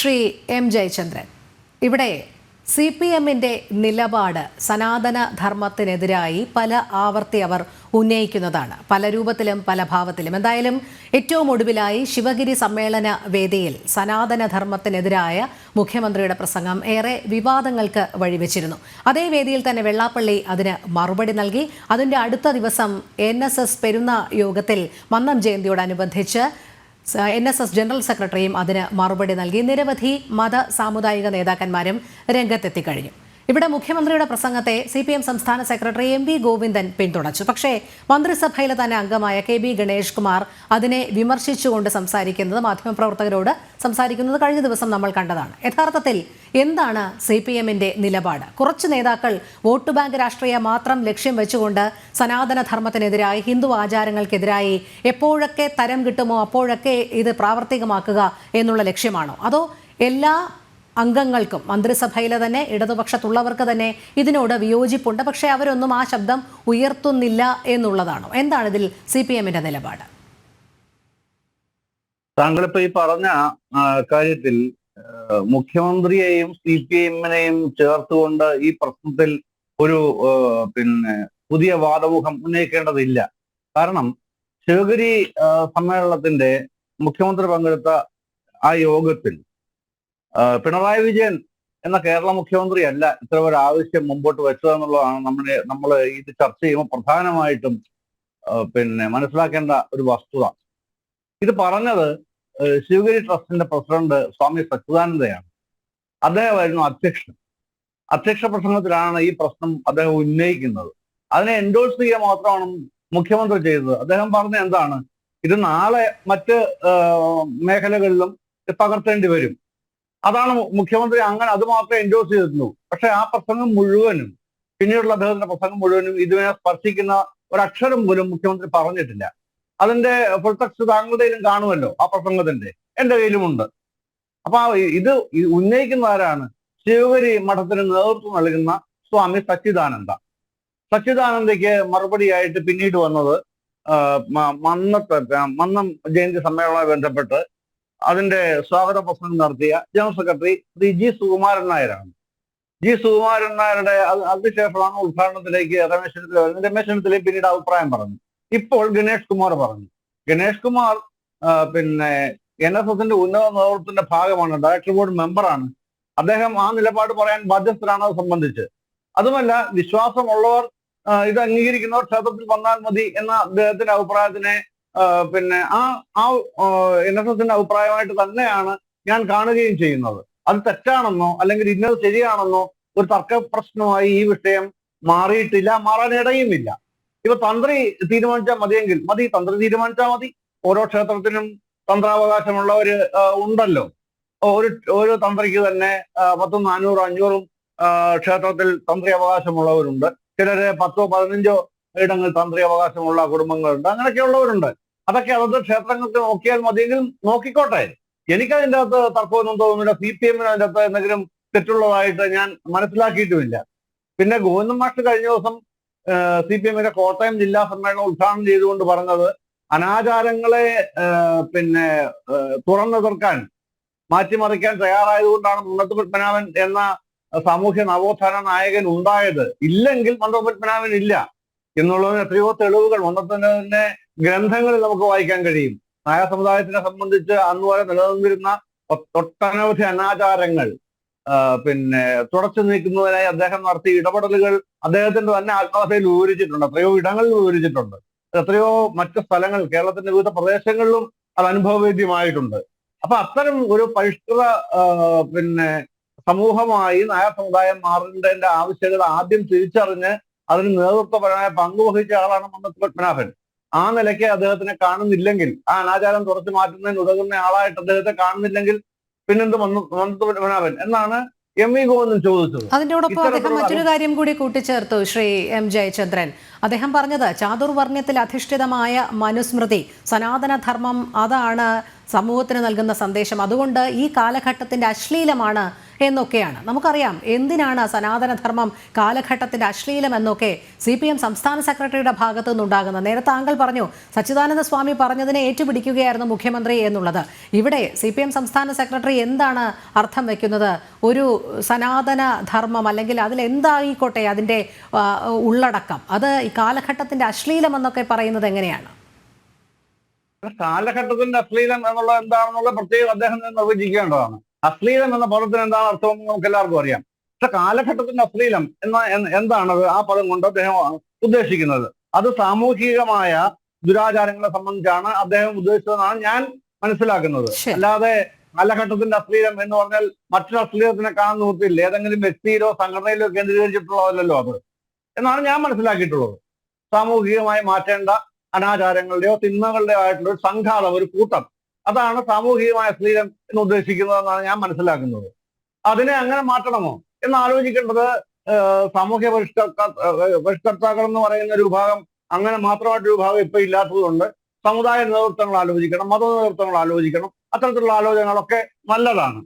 Shri M Jayachandran, ഇവിടെ CPM-ന്റെ നിലപാട് സനാതന ധർമ്മത്തിനെതിരായി പല ആവർത്തി അവർ ഉന്നയിക്കുന്നതാണ്, പല രൂപത്തിലും പല ഭാവത്തിലും. എന്തായാലും ഏറ്റവും ഒടുവിലായി ശിവഗിരി സമ്മേളന വേദിയിൽ സനാതന ധർമ്മത്തിനെതിരായ മുഖ്യമന്ത്രിയുടെ പ്രസംഗം ഏറെ വിവാദങ്ങൾക്ക് വഴിവെച്ചിരുന്നു. അതേ വേദിയിൽ തന്നെ വെള്ളാപ്പള്ളി അതിന് മറുപടി നൽകി. അതിൻ്റെ അടുത്ത ദിവസം NSS പെരുന്ന യോഗത്തിൽ മന്നം ജയന്തിയോടനുബന്ധിച്ച് NSS ജനറൽ സെക്രട്ടറിയും അതിന് മറുപടി നൽകി. നിരവധി മത സാമുദായിക നേതാക്കന്മാരും രംഗത്തെത്തിക്കഴിഞ്ഞു. ഇവിടെ മുഖ്യമന്ത്രിയുടെ പ്രസംഗത്തെ CPM സംസ്ഥാന സെക്രട്ടറി MV ഗോവിന്ദൻ പിന്തുണച്ചു. പക്ഷേ മന്ത്രിസഭയിലെ തന്നെ അംഗമായ KB ഗണേഷ് കുമാർ അതിനെ വിമർശിച്ചുകൊണ്ട് മാധ്യമപ്രവർത്തകരോട് സംസാരിക്കുന്നത് കഴിഞ്ഞ ദിവസം നമ്മൾ കണ്ടതാണ്. യഥാർത്ഥത്തിൽ എന്താണ് CPM-ന്റെ നിലപാട്? കുറച്ച് നേതാക്കൾ വോട്ട് ബാങ്ക് രാഷ്ട്രീയം മാത്രം ലക്ഷ്യം വെച്ചുകൊണ്ട് സനാതനധർമ്മത്തിനെതിരായി, ഹിന്ദു ആചാരങ്ങൾക്കെതിരായി എപ്പോഴൊക്കെ തരം കിട്ടുമോ അപ്പോഴൊക്കെ ഇത് പ്രാവർത്തികമാക്കുക എന്നുള്ള ലക്ഷ്യമാണോ? അതോ എല്ലാ അംഗങ്ങൾക്കും, മന്ത്രിസഭയിലെ തന്നെ ഇടതുപക്ഷത്തുള്ളവർക്ക് തന്നെ ഇതിനോട് വിയോജിപ്പുണ്ട്, പക്ഷേ അവരൊന്നും ആ ശബ്ദം ഉയർത്തുന്നില്ല എന്നുള്ളതാണോ? എന്താണ് ഇതിൽ CPM-ന്റെ നിലപാട്? താങ്കളിപ്പോ ഈ പറഞ്ഞ കാര്യത്തിൽ മുഖ്യമന്ത്രിയെയും CPM-നെയും ചേർത്തുകൊണ്ട് ഈ പ്രശ്നത്തിൽ ഒരു പുതിയ വാദമുഖം ഉന്നയിക്കേണ്ടതില്ല. കാരണം ശിവഗിരി സമ്മേളനത്തിന്റെ മുഖ്യമന്ത്രി പങ്കെടുത്ത ആ യോഗത്തിൽ പിണറായി വിജയൻ എന്ന കേരള മുഖ്യമന്ത്രി അല്ല ഇത്ര ഒരു ആവശ്യം മുമ്പോട്ട് വെച്ചതെന്നുള്ളതാണ് നമ്മൾ ഇത് ചർച്ച ചെയ്യുമ്പോൾ പ്രധാനമായിട്ടും മനസ്സിലാക്കേണ്ട ഒരു വസ്തുത. ഇത് പറഞ്ഞത് ശിവഗിരി ട്രസ്റ്റിന്റെ പ്രസിഡന്റ് സ്വാമി സച്ചിദാനന്ദയാണ്. അദ്ദേഹമായിരുന്നു അധ്യക്ഷ പ്രസംഗത്തിലാണ് ഈ പ്രശ്നം അദ്ദേഹം ഉന്നയിക്കുന്നത്. അതിനെ എൻഡോഴ്സ് ചെയ്യുക മാത്രമാണ് മുഖ്യമന്ത്രി ചെയ്തത്. അദ്ദേഹം പറഞ്ഞ എന്താണ്, ഇത് നാളെ മറ്റ് മേഖലകളിലും പകർത്തേണ്ടി വരും. അതാണ് മുഖ്യമന്ത്രി അങ്ങനെ അത് മാത്രമേ എൻഡോഴ്സ് ചെയ്തിട്ടുള്ളൂ. പക്ഷെ ആ പ്രസംഗം മുഴുവനും, പിന്നീടുള്ള അദ്ദേഹത്തിന്റെ പ്രസംഗം മുഴുവനും ഇതിനെ സ്പർശിക്കുന്ന ഒരക്ഷരം പോലും മുഖ്യമന്ത്രി പറഞ്ഞിട്ടില്ല. അതിന്റെ ഫുൾടെക്സ്റ്റ് താങ്കളുടെയിലും കാണുമല്ലോ, ആ പ്രസംഗത്തിന്റെ എന്റെ കയ്യിലുമുണ്ട്. അപ്പൊ ഇത് ഉന്നയിക്കുന്ന ആരാണ്? ശിവഗിരി മഠത്തിന് നേതൃത്വം നൽകുന്ന സ്വാമി സച്ചിദാനന്ദയ്ക്ക് മറുപടിയായിട്ട് പിന്നീട് വന്നത് മന്നം ജയന്തി സമ്മേളനവുമായി ബന്ധപ്പെട്ട് അതിന്റെ സ്വാഗത പ്രസംഗം നടത്തിയ general secretary Shri G. Sukumaran നായരാണ്. സുകുമാരൻ നായരുടെ അതിനുശേഷമാണ് ഉദ്ഘാടനത്തിലേക്ക് രമേശ് ചെന്നിത്തല പിന്നീട് അഭിപ്രായം പറഞ്ഞു. ഇപ്പോൾ ഗണേഷ് കുമാർ പറഞ്ഞു. ഗണേഷ് കുമാർ NSS-ന്റെ ഉന്നത നേതൃത്വത്തിന്റെ ഭാഗമാണ്, ഡയറക്ടർ ബോർഡ് മെമ്പറാണ്. അദ്ദേഹം ആ നിലപാട് പറയാൻ ബാധ്യസ്ഥരാണ് അത് സംബന്ധിച്ച്. അതുമല്ല, വിശ്വാസമുള്ളവർ ഇത് അംഗീകരിക്കുന്നവർ ക്ഷേത്രത്തിൽ വന്നാൽ മതി എന്ന അദ്ദേഹത്തിന്റെ അഭിപ്രായത്തിനെ NSS-ന്റെ അഭിപ്രായമായിട്ട് തന്നെയാണ് ഞാൻ കാണുകയും ചെയ്യുന്നത്. അത് തെറ്റാണെന്നോ അല്ലെങ്കിൽ ഇന്നത് ശരിയാണെന്നോ ഒരു തർക്ക പ്രശ്നമായി ഈ വിഷയം മാറിയിട്ടില്ല, മാറാനിടയുമില്ല. ഇപ്പൊ തന്ത്രി തീരുമാനിച്ചാൽ മതിയെങ്കിൽ മതി, തന്ത്രി തീരുമാനിച്ചാൽ മതി. ഓരോ ക്ഷേത്രത്തിനും തന്ത്രാവകാശമുള്ളവര് ഉണ്ടല്ലോ. ഒരു തന്ത്രിക്ക് തന്നെ 10, 400, 500 ക്ഷേത്രത്തിൽ തന്ത്രി അവകാശമുള്ളവരുണ്ട്. ചിലര് 10, 15 ഇടങ്ങളിൽ തന്ത്രി അവകാശമുള്ള കുടുംബങ്ങളുണ്ട്. അങ്ങനെയൊക്കെയുള്ളവരുണ്ട്. അതൊക്കെ അതത് ക്ഷേത്രങ്ങൾക്ക് നോക്കിയാൽ മതിയെങ്കിൽ നോക്കിക്കോട്ടെ. എനിക്കതിൻ്റെ അകത്ത് തർക്കമൊന്നും തോന്നുന്നില്ല. CPM-ന് അതിൻ്റെ അകത്ത് എന്തെങ്കിലും തെറ്റുള്ളതായിട്ട് ഞാൻ മനസ്സിലാക്കിയിട്ടുമില്ല. പിന്നെ ഗോവിന്ദൻ മാഷ് കഴിഞ്ഞ ദിവസം CPM-ന്റെ കോട്ടയം ജില്ലാ സമ്മേളനം ഉദ്ഘാടനം ചെയ്തുകൊണ്ട് പറഞ്ഞത്, അനാചാരങ്ങളെ തുറന്നെതിർക്കാൻ, മാറ്റിമറിക്കാൻ തയ്യാറായതുകൊണ്ടാണ് മന്നത്ത് പത്മനാഭൻ എന്ന സാമൂഹ്യ നവോത്ഥാന നായകൻ ഉണ്ടായത്. ഇല്ലെങ്കിൽ മന്നത്ത് പത്മനാഭൻ ഇല്ല എന്നുള്ളതിന് എത്രയോ തെളിവുകൾ മന്നത്തിന്റെ തന്നെ ഗ്രന്ഥങ്ങളിൽ നമുക്ക് വായിക്കാൻ കഴിയും. നായർ സമുദായത്തിനെ സംബന്ധിച്ച് അന്ന് വരെ നിലനിന്നിരുന്ന ഒട്ടനവധി അനാചാരങ്ങൾ തുടച്ചു നീക്കുന്നതിനായി അദ്ദേഹം നടത്തിയ ഇടപെടലുകൾ അദ്ദേഹത്തിന്റെ തന്നെ ആത്മകഥയിൽ വിവരിച്ചിട്ടുണ്ട്. എത്രയോ ഇടങ്ങളിൽ വിവരിച്ചിട്ടുണ്ട്. എത്രയോ മറ്റ് സ്ഥലങ്ങൾ, കേരളത്തിന്റെ വിവിധ പ്രദേശങ്ങളിലും അത് അനുഭവവേദ്യമായിട്ടുണ്ട്. അപ്പൊ അത്തരം ഒരു പരിഷ്കൃത സമൂഹമായി നായർ സമുദായം മാറേണ്ടതിന്റെ ആവശ്യകത ആദ്യം തിരിച്ചറിഞ്ഞ് അതിന് നേതൃത്വപരമായ പങ്കുവഹിച്ച ആളാണ് മന്നത്ത് പത്മനാഭൻ. ആ നിലയ്ക്ക് അദ്ദേഹത്തിനെ കാണുന്നില്ലെങ്കിൽ, ആ അനാചാരം തുറച്ചു മാറ്റുന്നതിന് ഉതകുന്ന ആളായിട്ട് അദ്ദേഹത്തെ കാണുന്നില്ലെങ്കിൽ പിന്നെന്ത് മന്നത്ത് പത്മനാഭൻ എന്നാണ് MV ഗോവിന്ദൻ ചോദിച്ചത്. അതിനോടൊപ്പം അദ്ദേഹം മറ്റൊരു കാര്യം കൂടി കൂട്ടിച്ചേർത്തു ശ്രീ M. ജയചന്ദ്രൻ. അദ്ദേഹം പറഞ്ഞത് ചാതുർവർണ്ണയത്തിൽ അധിഷ്ഠിതമായ മനുസ്മൃതി, സനാതനധർമ്മം, അതാണ് സമൂഹത്തിന് നൽകുന്ന സന്ദേശം അതുകൊണ്ട് ഈ കാലഘട്ടത്തിന്റെ അശ്ലീലമാണ് എന്നൊക്കെയാണ്. നമുക്കറിയാം എന്തിനാണ് സനാതനധർമ്മം കാലഘട്ടത്തിന്റെ അശ്ലീലം എന്നൊക്കെ CPM സംസ്ഥാന സെക്രട്ടറിയുടെ ഭാഗത്തു നിന്നുണ്ടാകുന്നത്. നേരത്തെ താങ്കൾ പറഞ്ഞു സച്ചിദാനന്ദ സ്വാമി പറഞ്ഞതിനെ ഏറ്റുപിടിക്കുകയായിരുന്നു മുഖ്യമന്ത്രി എന്നുള്ളത്. ഇവിടെ CPM സംസ്ഥാന സെക്രട്ടറി എന്താണ് അർത്ഥം വെക്കുന്നത്? ഒരു സനാതന ധർമ്മം അല്ലെങ്കിൽ അതിൽ എന്തായിക്കോട്ടെ അതിൻ്റെ ഉള്ളടക്കം, അത് ഈ കാലഘട്ടത്തിന്റെ അശ്ലീലം എന്നൊക്കെ പറയുന്നത് എങ്ങനെയാണ്? കാലഘട്ടത്തിന്റെ അശ്ലീലം എന്നുള്ളത് എന്താണെന്നുള്ളത് പ്രത്യേകം അദ്ദേഹം നിർവചിക്കേണ്ടതാണ്. അശ്ലീലം എന്ന പദത്തിന് എന്താണ് അർത്ഥമെന്ന് നമുക്ക് എല്ലാവർക്കും അറിയാം. പക്ഷെ കാലഘട്ടത്തിന്റെ അശ്ലീലം എന്താണത് ആ പദം കൊണ്ട് അദ്ദേഹം ഉദ്ദേശിക്കുന്നത്? അത് സാമൂഹികമായ ദുരാചാരങ്ങളെ സംബന്ധിച്ചാണ് അദ്ദേഹം ഉദ്ദേശിച്ചതെന്നാണ് ഞാൻ മനസ്സിലാക്കുന്നത്. അല്ലാതെ കാലഘട്ടത്തിന്റെ അശ്ലീലം എന്ന് പറഞ്ഞാൽ മറ്റൊരു അശ്ലീലത്തിനെ കാണാൻ നിർത്തിയില്ല, ഏതെങ്കിലും വ്യക്തിയിലോ സംഘടനയിലോ കേന്ദ്രീകരിച്ചിട്ടുള്ളതല്ലോ അത് എന്നാണ് ഞാൻ മനസ്സിലാക്കിയിട്ടുള്ളത്. സാമൂഹികമായി മാറ്റേണ്ട അനാചാരങ്ങളുടെയോ തിന്മകളുടെയോ ആയിട്ടുള്ള ഒരു സംഘാതം, ഒരു കൂട്ടം, അതാണ് സാമൂഹികമായ അശ്ലീലം എന്ന് ഉദ്ദേശിക്കുന്നതെന്നാണ് ഞാൻ മനസ്സിലാക്കുന്നത്. അതിനെ അങ്ങനെ മാറ്റണമോ എന്ന് ആലോചിക്കേണ്ടത് സാമൂഹ്യ പരിഷ്കർത്താക്കൾ എന്ന് പറയുന്ന ഒരു വിഭാഗം, അങ്ങനെ മാത്രമായിട്ടൊരു വിഭാഗം ഇപ്പൊ ഇല്ലാത്തത് കൊണ്ട് സമുദായ നേതൃത്വങ്ങൾ ആലോചിക്കണം, മത നേതൃത്വങ്ങൾ ആലോചിക്കണം. അത്തരത്തിലുള്ള ആലോചനകളൊക്കെ നല്ലതാണ്.